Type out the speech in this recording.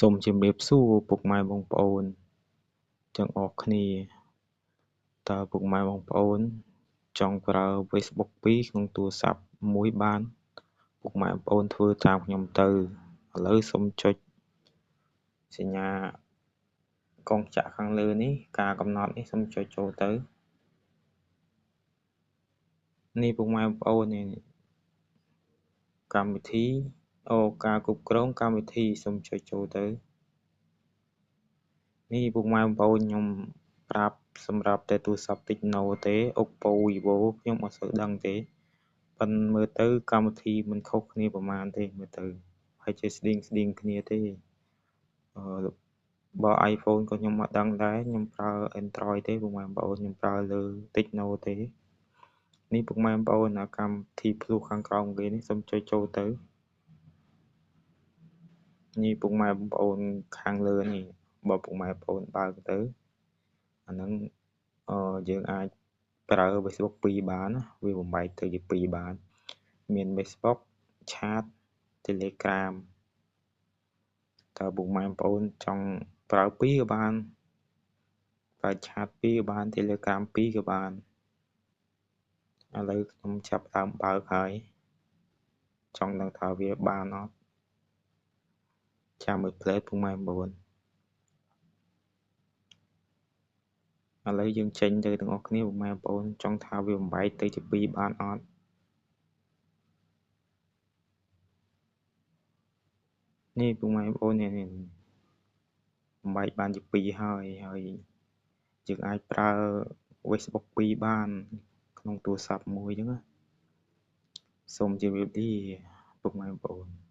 សូមជម្រាបសួរពុកម៉ែបងប្អូនទាំងអស់គ្នាតើពុកម៉ែបងប្អូនចង់ប្រើ Facebook 2ក្នុងទូរស័ព្ទមួយបានពុកម៉ែបងប្អូនធ្វើតាមខ្ញុំទៅឥឡូវសូមចុចសញ្ញាកងចក្រខាងលើនេះការកំណត់នេះសូមចុចចូលទៅនេះពុកម៉ែបងប្អូននេះកម្មវិធីការគ្រប់គ្រងកម្មវិធីសូមចុចចូលទៅនេះពុកម៉ែបងប្អូនខ្ញុំប្រាប់សម្រាប់តែទូរស័ព្ទ Tecno ទេ Oppo Vivo ខ្ញុំអត់សូវដឹងទេប៉ុន្តែមើលទៅកម្មវិធីមិនខុសគ្នាប្រហែលទេមើលទៅហើយជាស្តៀងគ្នាទេបើ iPhone ក៏ខ្ញុំអត់ដឹងដែរខ្ញុំប្រើ Android ទេពុកម៉ែបងប្អូនខ្ញុំប្រើលើ Tecno ទេនេះពុកម៉ែបងប្អូនកម្មវិធីភ្លោះខាងក្រោមគេនេះសូមចុចចូលទៅនេះពុកម៉ែបងប្អូនខាងលើនេះបើពុកម៉ែបងប្អូនបើកទៅអាហ្នឹងយើងអាចប្រើ Facebook 2បានណាវាបំបែកទៅជា2បានមាន Facebook Chat Telegram តើពុកម៉ែបងប្អូនចង់ប្រើ2ក៏បានប្រើ Chat 2ក៏បាន Telegram 2ក៏បានឥឡូវខ្ញុំចាប់ដើមបើកហើយចង់ដឹងថាវាបានអត់ចាំមើល play ពុកម៉ែបងប្អូនឥឡូវយើងចេញទៅទាំងអស់គ្នាពុកម៉ែបងប្អូនចង់ថាវាបំបែកទៅជា2បានអត់នេះពុកម៉ែបងប្អូននេះបំបែកបានជា2ហើយយើងអាចប្រើ Facebook 2បានក្នុងទូរស័ព្ទមួយអញ្ចឹងណាសូមជម្រាបលាពុកម៉ែបងប្អូន